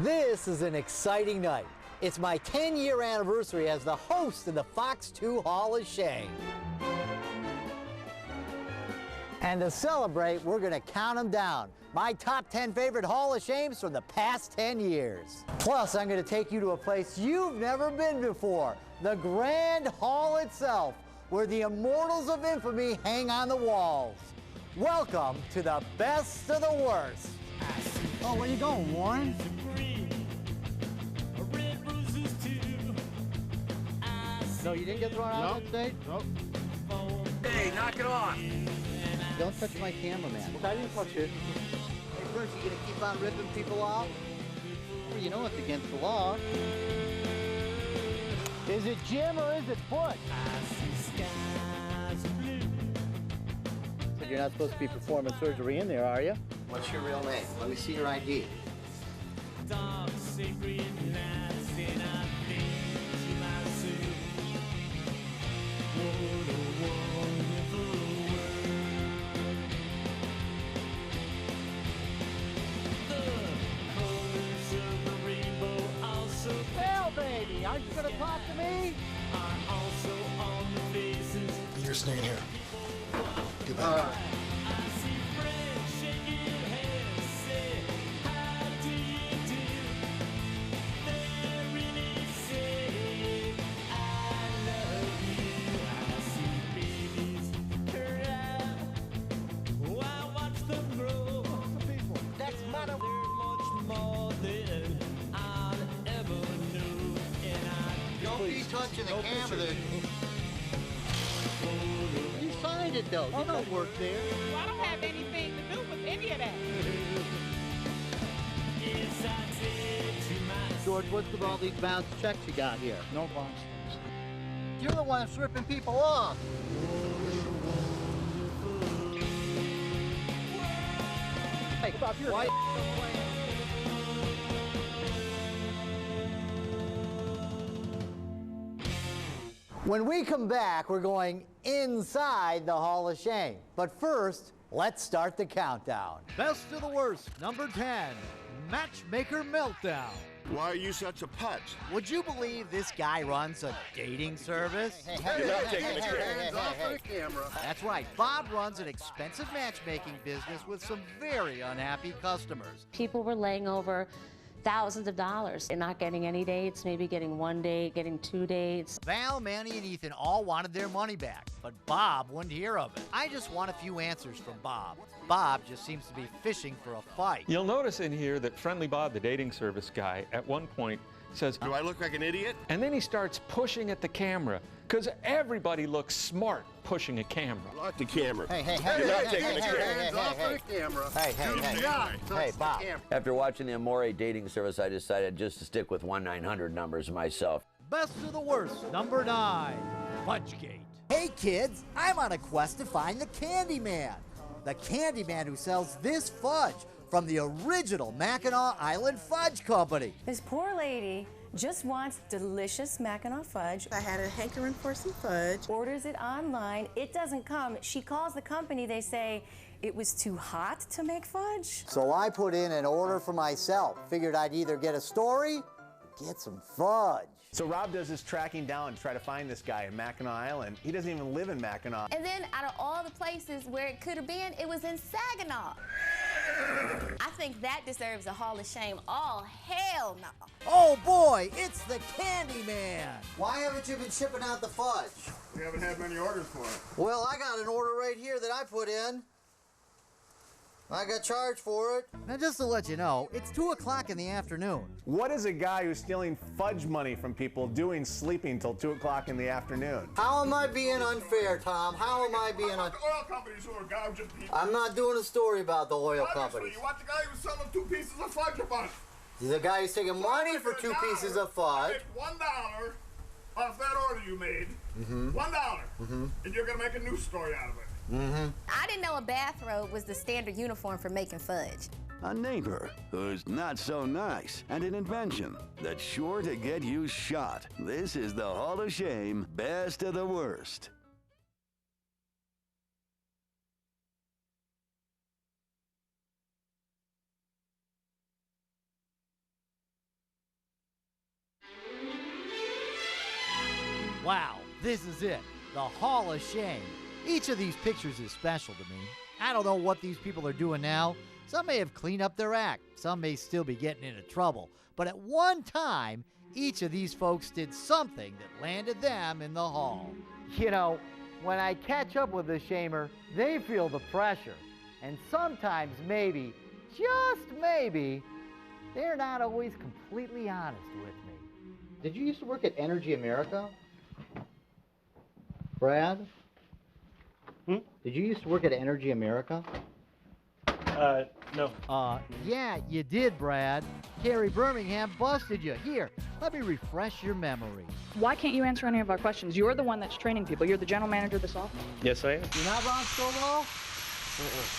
This is an exciting night. It's my 10-year anniversary as the host of the Fox 2 Hall of Shame. And to celebrate, we're going to count them down. My top 10 favorite Hall of Shames from the past 10 years. Plus, I'm going to take you to a place you've never been before, the Grand Hall itself, where the immortals of infamy hang on the walls. Welcome to the best of the worst. Oh, where you going, Warren? No, you didn't get thrown out of that stage? Nope. Hey, knock it off. Don't touch my camera, man. I didn't touch it. Hey, first, you gonna keep on ripping people off? Well, you know it's against the law. Is it Jim or is it Butch? So you're not supposed to be performing surgery in there, are you? What's your real name? Let me see your ID. Well, baby, aren't you gonna talk to me? You're staying here. Get back. Don't be touching the camera. You signed it, though. You don't work there. Well, I don't have anything to do with any of that. George, what's with all these bounced checks you got here? No bounce. You're the one that's ripping people off. Hey, Stop your why? When we come back, we're going inside the Hall of Shame. But first, let's start the countdown. Best of the worst, number 10, Matchmaker Meltdown. Why are you such a putz? Would you believe this guy runs a dating service? You're not taking the credit. Hands off the camera. That's right. Bob runs an expensive matchmaking business with some very unhappy customers. People were laying over thousands of dollars and not getting any dates, maybe getting one date, getting 2 dates. Val, Manny, and Ethan all wanted their money back, but Bob wouldn't hear of it. I just want a few answers from Bob. Bob just seems to be fishing for a fight. You'll notice in here that Friendly Bob, the dating service guy, at one point says, Do I look like an idiot? and then he starts pushing at the camera, because everybody looks smart pushing a camera. Lock the camera. Hey, You're not taking the credit. Hands off the camera. Hey, Bob. After watching the Amore dating service, I decided just to stick with 1-900 numbers myself. Best of the worst, number 9, Fudgegate. Hey kids, I'm on a quest to find the Candyman. The Candyman who sells this fudge from the original Mackinac Island Fudge Company. This poor lady just wants delicious Mackinac fudge. I had a hankering for some fudge. Orders it online. It doesn't come. She calls the company. They say it was too hot to make fudge. So I put in an order for myself. Figured I'd either get a story or get some fudge. So Rob does this tracking down to try to find this guy in Mackinac Island. He doesn't even live in Mackinac. And then out of all the places where it could have been, it was in Saginaw. I think that deserves a Hall of Shame. Oh, hell no. Oh boy, it's the Candyman. Why haven't you been shipping out the fudge? We haven't had many orders for it. Well, I got an order right here that I put in. I got charged for it. Now, just to let you know, it's 2 o'clock in the afternoon. What is a guy who's stealing fudge money from people doing sleeping till 2 o'clock in the afternoon? How am I being unfair, Tom? How am I being unfair? The oil companies who are gouging people. I'm not doing a story about the oil Obviously, companies. you want the guy who's selling 2 pieces of fudge a month. The guy who's taking money for 2 pieces of fudge. Make $1 off that order you made. $1. And you're going to make a news story out of it. I didn't know a bathrobe was the standard uniform for making fudge. A neighbor who's not so nice, and an invention that's sure to get you shot. This is the Hall of Shame, best of the worst. Wow, this is it, the Hall of Shame. Each of these pictures is special to me. I don't know what these people are doing now. Some may have cleaned up their act. Some may still be getting into trouble. But at one time, each of these folks did something that landed them in the hall. You know, when I catch up with a shamer, they feel the pressure. And sometimes maybe, just maybe, they're not always completely honest with me. Did you used to work at Energy America? Brad? Did you used to work at Energy America? No. Yeah, you did, Brad. Carrie Birmingham busted you. Here, let me refresh your memory. Why can't you answer any of our questions? You're the one that's training people. You're the general manager of this office. Yes, I am. You're not Ron Stovall?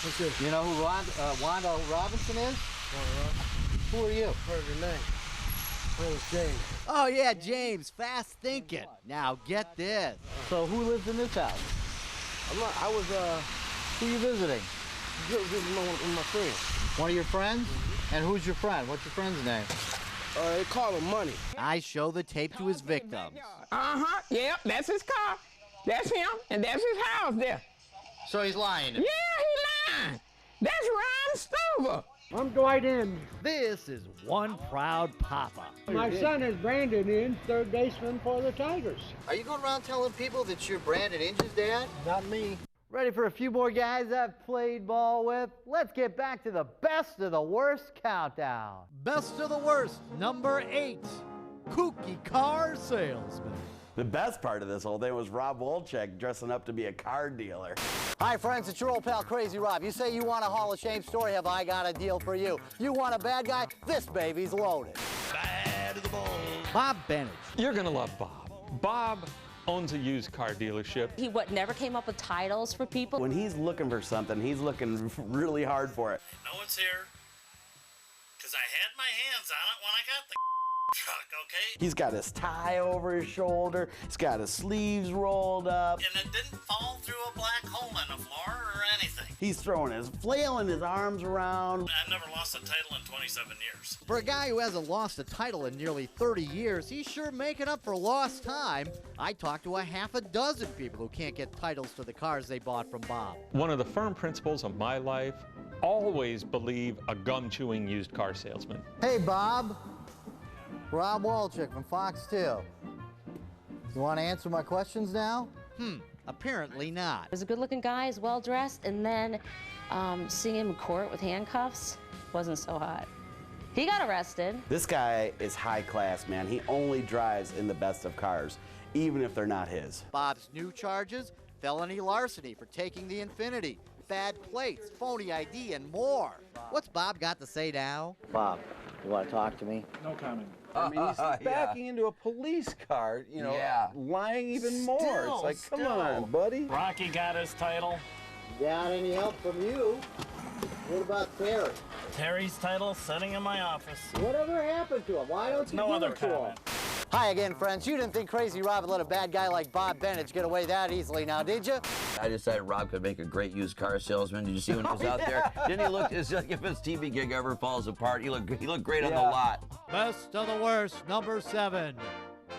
What's this? You know who Wanda Robinson is? Who are you? Heard your name. My name's James. Oh, yeah, James. Fast thinking. Now, get this. So, who lives in this house? Who are you visiting? My friend. One of your friends? And who's your friend? What's your friend's name? They call him Money. I show the tape to his victims. Yeah, that's his car. That's him, and that's his house there. So he's lying. Yeah, he lying. That's Ron Stover. I'm Dwight in. This is one proud papa. My son is Brandon in, third baseman for the Tigers. Are you going around telling people that you're Brandon Inge's dad? Not me. Ready for a few more guys I've played ball with? Let's get back to the best of the worst countdown. Best of the worst, number 8, kooky car salesman. The best part of this whole thing was Rob Wolchek dressing up to be a car dealer. Hi friends, it's your old pal Crazy Rob. You say you want a Hall of Shame story, have I got a deal for you. You want a bad guy? This baby's loaded. Bad to the bone. Bob Bennett. You're going to love Bob. Bob owns a used car dealership. He never came up with titles for people. When he's looking for something, he's looking really hard for it. No one's here, because I had my hands on it when I got the truck, okay? He's got his tie over his shoulder. He's got his sleeves rolled up. And it didn't fall through a black hole in the floor or anything. He's flailing his arms around. I've never lost a title in 27 years. For a guy who hasn't lost a title in nearly 30 years, he's sure making up for lost time. I talked to a half a dozen people who can't get titles to the cars they bought from Bob. One of the firm principles of my life, always believe a gum-chewing used car salesman. Hey, Bob. Rob Wolchek from Fox 2. You want to answer my questions now? Apparently not. He was a good-looking guy, he's well-dressed, and then seeing him in court with handcuffs wasn't so hot. He got arrested. This guy is high class, man. He only drives in the best of cars, even if they're not his. Bob's new charges: felony larceny for taking the Infiniti, bad plates, phony ID, and more. What's Bob got to say now? Bob, you want to talk to me? No comment. I mean, he's backing into a police car, you know, lying even more. It's like, come on, buddy. Rocky got his title. Got any help from you? What about Terry? Terry's title sitting in my office. Whatever happened to him? Why don't you No give other it to him? comment. Hi again, friends. You didn't think Crazy Rob would let a bad guy like Bob Bennett get away that easily now, did you? I decided Rob could make a great used car salesman. Did you see when he was out there? Didn't he look, it's like if his TV gig ever falls apart, he looked great on the lot. Best of the worst, number 7,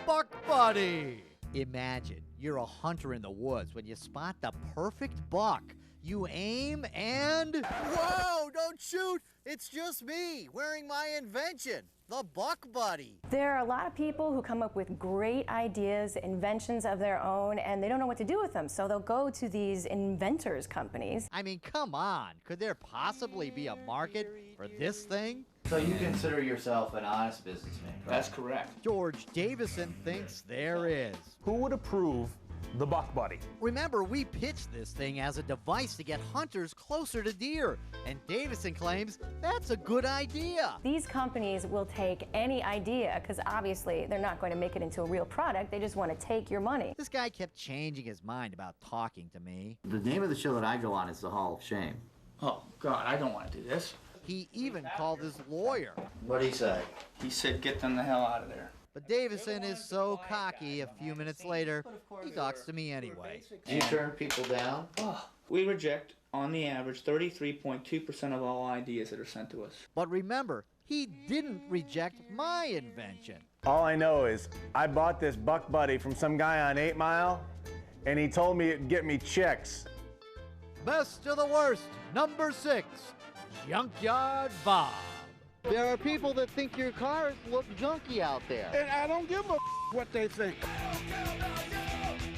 Buck Buddy. Imagine you're a hunter in the woods when you spot the perfect buck. You aim and... Whoa, don't shoot! It's just me, wearing my invention, the Buck Buddy. There are a lot of people who come up with great ideas, inventions of their own, and they don't know what to do with them, so they'll go to these inventors companies. I mean, come on. Could there possibly be a market for this thing? So you consider yourself an honest businessman, right? That's correct. George Davison thinks there is. Who would approve the Buck Buddy? Remember, we pitched this thing as a device to get hunters closer to deer, and Davison claims that's a good idea. These companies will take any idea because obviously they're not going to make it into a real product. They just want to take your money. This guy kept changing his mind about talking to me. The name of the show that I go on is the Hall of Shame. Oh, God, I don't want to do this. He even called his lawyer. What'd he say? He said, get them the hell out of there. But Davison is so cocky, a few minutes later, he talks to me anyway. Do you turn people down? Oh, we reject, on the average, 33.2% of all ideas that are sent to us. But remember, he didn't reject my invention. All I know is I bought this Buck Buddy from some guy on 8 Mile, and he told me it'd get me chicks. Best of the worst, number 6, Junkyard Bob. There are people that think your cars look junky out there. And I don't give a what they think.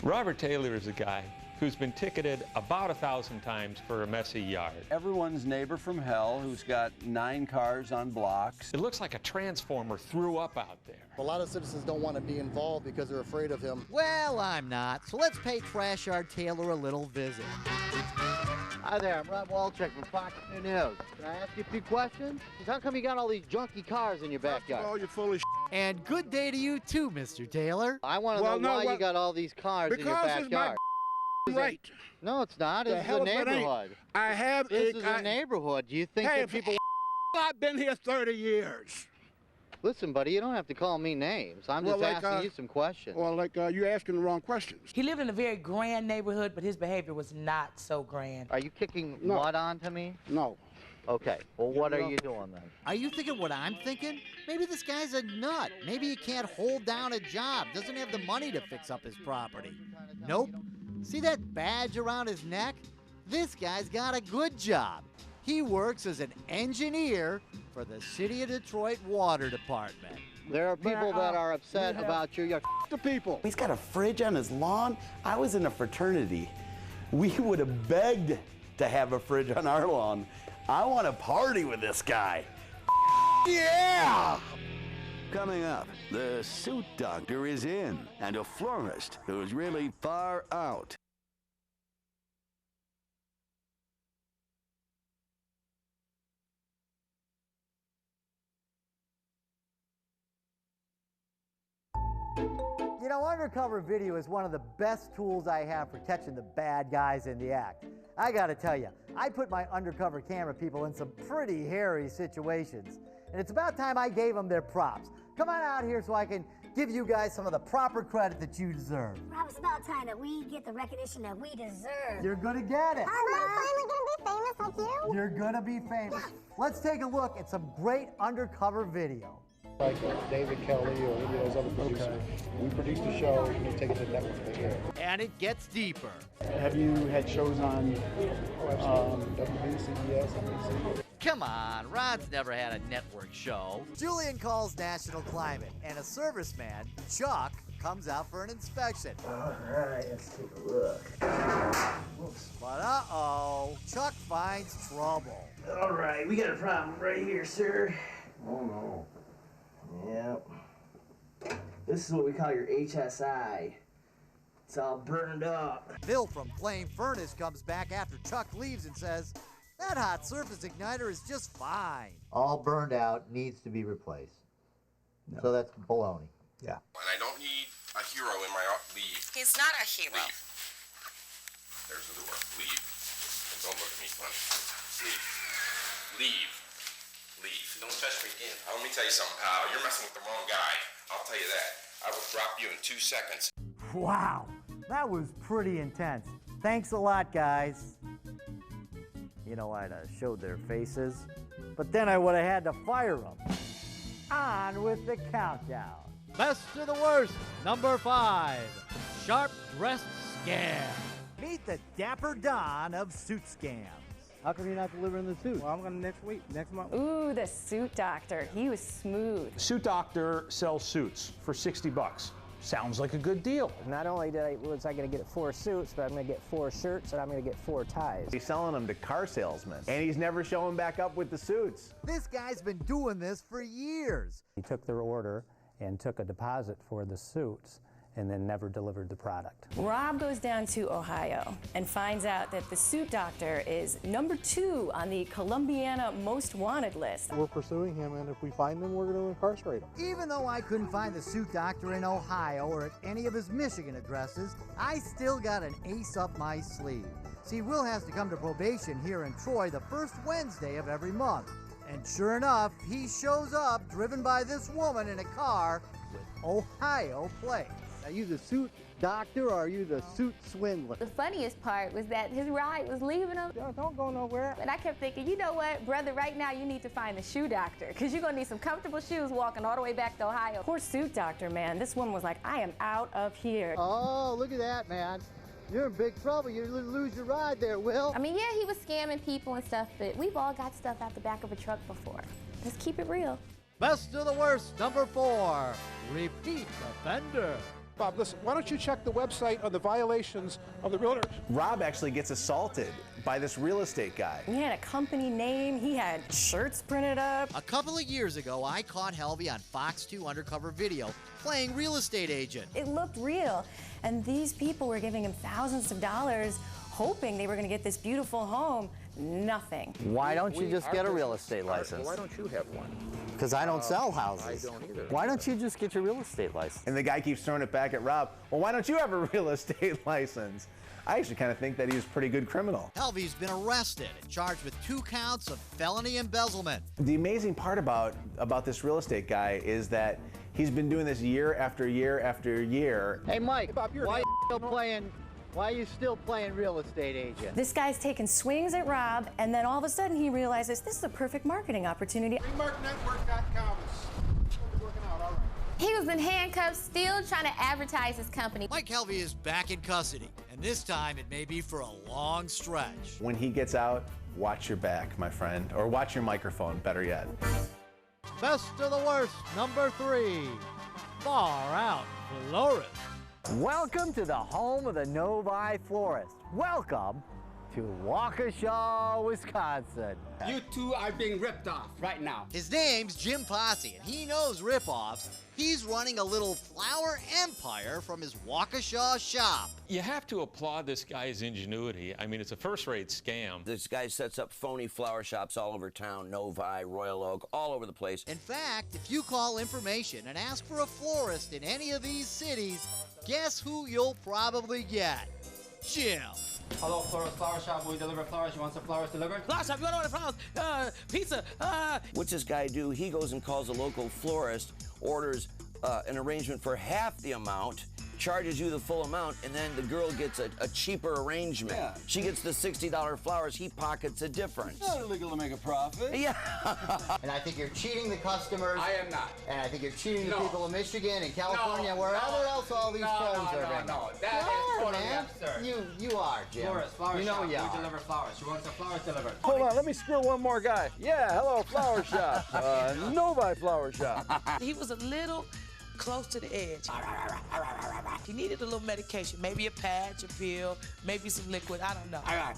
Robert Taylor is a guy who's been ticketed about 1,000 times for a messy yard. Everyone's neighbor from hell who's got 9 cars on blocks. It looks like a transformer threw up out there. A lot of citizens don't want to be involved because they're afraid of him. Well, I'm not, so let's pay Trash Yard Taylor a little visit. Hi there, I'm Rob Wolchek from Fox News. Can I ask you a few questions? How come you got all these junky cars in your backyard? Oh, you're full of And good day to you too, Mr. Taylor. I want to know why you got all these cars in your backyard. Because it's my right. No, it's not. This is a neighborhood. I have This is a neighborhood. Do you think that people... I've been here 30 years. Listen, buddy, you don't have to call me names. I'm just asking you some questions. Well, you're asking the wrong questions. He lived in a very grand neighborhood, but his behavior was not so grand. Are you kicking mud onto me? No. Okay, well, what are you doing then? Are you thinking what I'm thinking? Maybe this guy's a nut. Maybe he can't hold down a job, doesn't have the money to fix up his property. Nope. See that badge around his neck? This guy's got a good job. He works as an engineer for the City of Detroit Water Department. There are people that are upset about you. The people. He's got a fridge on his lawn. I was in a fraternity. We would have begged to have a fridge on our lawn. I want to party with this guy. Yeah! Coming up, the suit doctor is in, and a florist who's really far out. You know, undercover video is one of the best tools I have for catching the bad guys in the act. I gotta tell you, I put my undercover camera people in some pretty hairy situations. And it's about time I gave them their props. Come on out here so I can give you guys some of the proper credit that you deserve. Rob, it's about time that we get the recognition that we deserve. You're gonna get it. I'm finally gonna be famous like you. You're gonna be famous. Let's take a look at some great undercover video. Like David Kelly or any of those other producers. We produce the show and we take it to the network to air. And it gets deeper. Have you had shows on WB, CBS, NBC? Come on, Rod's never had a network show. Julian calls National Climate, and a serviceman, Chuck, comes out for an inspection. All right, let's take a look. But uh-oh, Chuck finds trouble. All right, we got a problem right here, sir. Oh no. Yep. This is what we call your HSI. It's all burned up. Bill from Flame Furnace comes back after Chuck leaves and says, that hot surface igniter is just fine. All burned out, needs to be replaced. No. So that's baloney. Yeah. And I don't need a hero in my leave. He's not a hero. Leave. There's the door. Leave. And don't look at me funny. Leave. Leave. Leave. Don't touch me again. Let me tell you something, pal. You're messing with the wrong guy. I'll tell you that. I will drop you in 2 seconds. Wow, that was pretty intense. Thanks a lot, guys. You know, I'd have showed their faces, but then I would have had to fire them. On with the countdown. Best of the worst, number 5, Sharp Dressed Scam. Meet the Dapper Don of suit scams. How come you're not delivering the suit? Well, I'm going next month. Ooh, the suit doctor. He was smooth. Suit Doctor sells suits for $60. Sounds like a good deal. Not only was I going to get 4 suits, but I'm going to get 4 shirts and I'm going to get 4 ties. He's selling them to car salesmen, and he's never showing back up with the suits. This guy's been doing this for years. He took their order and took a deposit for the suits and then never delivered the product. Rob goes down to Ohio and finds out that the suit doctor is number 2 on the Columbiana Most Wanted list. We're pursuing him, and if we find him, we're going to incarcerate him. Even though I couldn't find the suit doctor in Ohio or at any of his Michigan addresses, I still got an ace up my sleeve. See, Will has to come to probation here in Troy the first Wednesday of every month. And sure enough, he shows up driven by this woman in a car with Ohio plates. Now, he's a suit doctor or are you the suit swindler? The funniest part was that his ride was leaving him. Don't go nowhere. And I kept thinking, you know what, brother, right now you need to find the shoe doctor because you're going to need some comfortable shoes walking all the way back to Ohio. Poor suit doctor, man. This woman was like, I am out of here. Oh, look at that, man. You're in big trouble. You lose your ride there, Will. I mean, yeah, he was scamming people and stuff, but we've all got stuff out the back of a truck before. Let's keep it real. Best of the worst, number 4, repeat offender. Bob, listen, why don't you check the website on the violations of the realtor? Rob actually gets assaulted by this real estate guy. He had a company name. He had shirts printed up. A couple of years ago, I caught Helvey on Fox 2 undercover video playing real estate agent. It looked real. And these people were giving him thousands of dollars, hoping they were going to get this beautiful home. Nothing. Why don't you just get a real estate license? Why don't you have one? Because I don't sell houses. I don't either. Why don't you just get your real estate license? And the guy keeps throwing it back at Rob. Well, why don't you have a real estate license? I actually kind of think that he was a pretty good criminal. Helvey's been arrested and charged with 2 counts of felony embezzlement. The amazing part about this real estate guy is that he's been doing this year after year after year. Hey, Mike, why are you still playing real estate agent? This guy's taking swings at Rob, and then all of a sudden he realizes this is a perfect marketing opportunity. Remarknetwork.com is working out all right. He was in handcuffs, still trying to advertise his company. Mike Helvey is back in custody, and this time it may be for a long stretch. When he gets out, watch your back, my friend, or watch your microphone, better yet. Best of the worst, number 3, Far Out Florist. Welcome to the home of the Novi Florist. Welcome to Waukesha, Wisconsin. You two are being ripped off right now. His name's Jim Posse, and he knows rip-offs. He's running a little flower empire from his Waukesha shop. You have to applaud this guy's ingenuity. I mean, it's a first-rate scam. This guy sets up phony flower shops all over town, Novi, Royal Oak, all over the place. In fact, if you call information and ask for a florist in any of these cities, guess who you'll probably get? Jim. Hello, flower shop. We deliver flowers. You want some flowers delivered? Flower shop, you want to order flowers? Pizza. What's this guy do? He goes and calls a local florist, orders an arrangement for half the amount, charges you the full amount, and then the girl gets a cheaper arrangement. Yeah. She gets the $60 flowers, he pockets a difference. It's not illegal to make a profit. Yeah. And I think you're cheating the customers. I am not. And I think you're cheating the people of Michigan and California, wherever else all these firms are going. No, that is totally absurd. You are, Jim. Florist, flower you know shop. you are. We deliver flowers. You want some flowers delivered? Hold on, let me screw one more guy. Yeah, hello, flower shop. Novi Flower Shop. He was a little close to the edge. He needed a little medication, maybe a patch, a pill, maybe some liquid, I don't know. All right.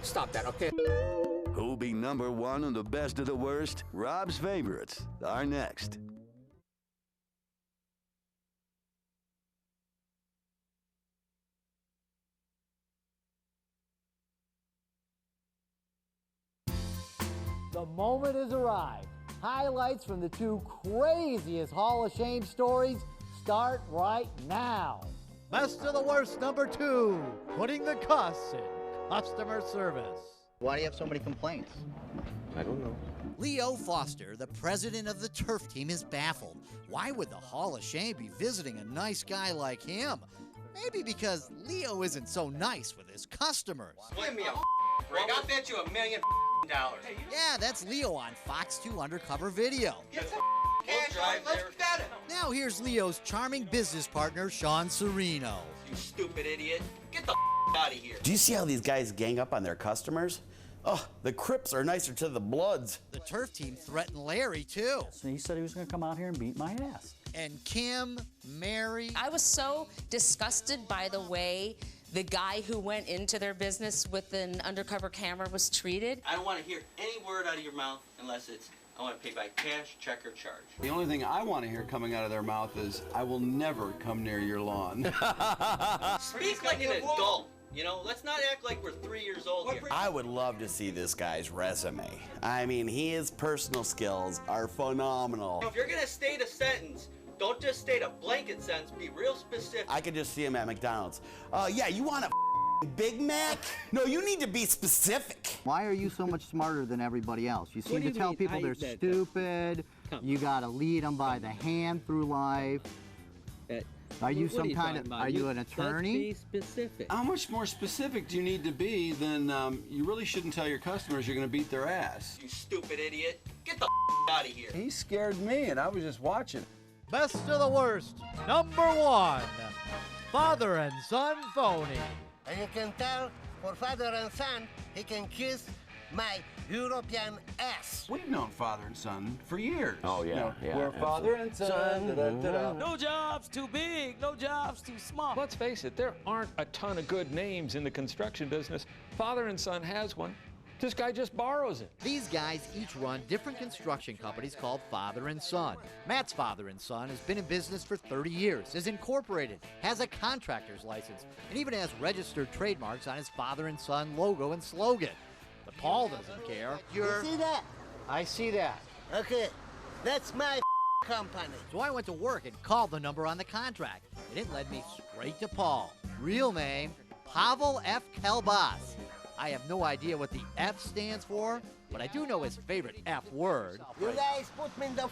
Stop that, okay? Who'll be number 1 on the best of the worst? Rob's favorites are next. The moment has arrived. Highlights from the 2 craziest Hall of Shame stories start right now. Best of the worst, number 2, putting the cuss in customer service. Why do you have so many complaints? I don't know. Leo Foster, the president of the turf team, is baffled. Why would the Hall of Shame be visiting a nice guy like him? Maybe because Leo isn't so nice with his customers. Give me a break. I'll bet you $1 million. Yeah, that's Leo on Fox 2 undercover video. Get some cash on, let's bet it. Now here's Leo's charming business partner, Sean Serino. You stupid idiot. Get the out of here. Do you see how these guys gang up on their customers? Oh, the Crips are nicer to the Bloods. The turf team threatened Larry, too. So he said he was going to come out here and beat my ass. And Kim, Mary. I was so disgusted by the way the guy who went into their business with an undercover camera was treated. I don't want to hear any word out of your mouth unless it's, I want to pay by cash, check, or charge. The only thing I want to hear coming out of their mouth is, I will never come near your lawn. Speak like an adult. You know, let's not act like we're 3 years old here. I would love to see this guy's resume. I mean, his personal skills are phenomenal. If you're going to state a sentence, don't just state a blanket sentence, be real specific. I could just see him at McDonald's. Yeah, you want a Big Mac? No, you need to be specific. Why are you so much smarter than everybody else? You seem to tell people they're stupid. You got to lead them by the hand through life. Are you What some you kind of, talking about? are you an attorney? Let's be specific. How much more specific do you need to be than you really shouldn't tell your customers you're going to beat their ass? You stupid idiot. Get the out of here. He scared me, and I was just watching. Best of the worst, number 1, father and son phony. And you can tell for father and son, he can kiss my European ass. We've known father and son for years. Oh, yeah, You know, yeah, we're father and son. Da-da-da-da. No jobs too big, no jobs too small. Let's face it, there aren't a ton of good names in the construction business. Father and son has one. This guy just borrows it. These guys each run different construction companies called Father and Son. Matt's Father and Son has been in business for 30 years, is incorporated, has a contractor's license, and even has registered trademarks on his Father and Son logo and slogan. But Paul doesn't care. You see that? I see that. Okay, that's my company. So I went to work and called the number on the contract, and it led me straight to Paul. Real name, Pavel F. Kelbas. I have no idea what the F stands for, but I do know his favorite F word. You guys put me in the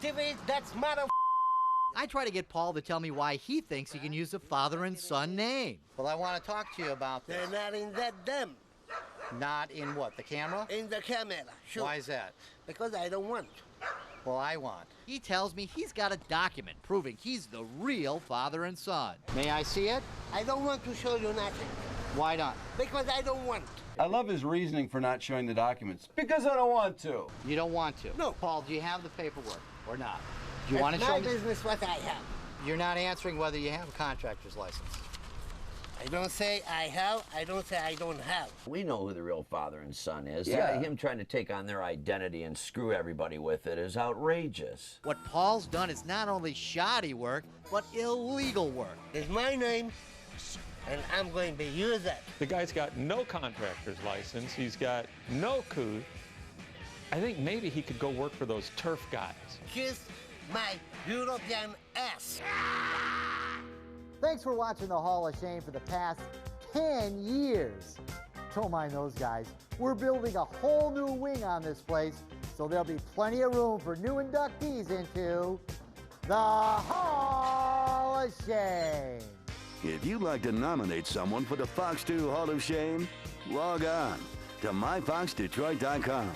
TV, that's mother. I try to get Paul to tell me why he thinks he can use the father and son name. Well, I want to talk to you about this. They're not in that them. Not in what, the camera? In the camera, sure. Why is that? Because I don't want. Well, I want. He tells me he's got a document proving he's the real father and son. May I see it? I don't want to show you nothing. Why not? Because I don't want. I love his reasoning for not showing the documents. Because I don't want to. You don't want to? No. Paul, do you have the paperwork or not? Do you want to it's show my me? business what I have. You're not answering whether you have a contractor's license. I don't say I have, I don't say I don't have. We know who the real father and son is. Yeah. Him trying to take on their identity and screw everybody with it is outrageous. What Paul's done is not only shoddy work, but illegal work. It's my name, and I'm going to use it. The guy's got no contractor's license. He's got no couth. I think maybe he could go work for those turf guys. Kiss my European ass. Thanks for watching the Hall of Shame for the past 10 years. Don't mind those guys. We're building a whole new wing on this place, so there'll be plenty of room for new inductees into the Hall of Shame. If you'd like to nominate someone for the Fox 2 Hall of Shame, log on to myfoxdetroit.com.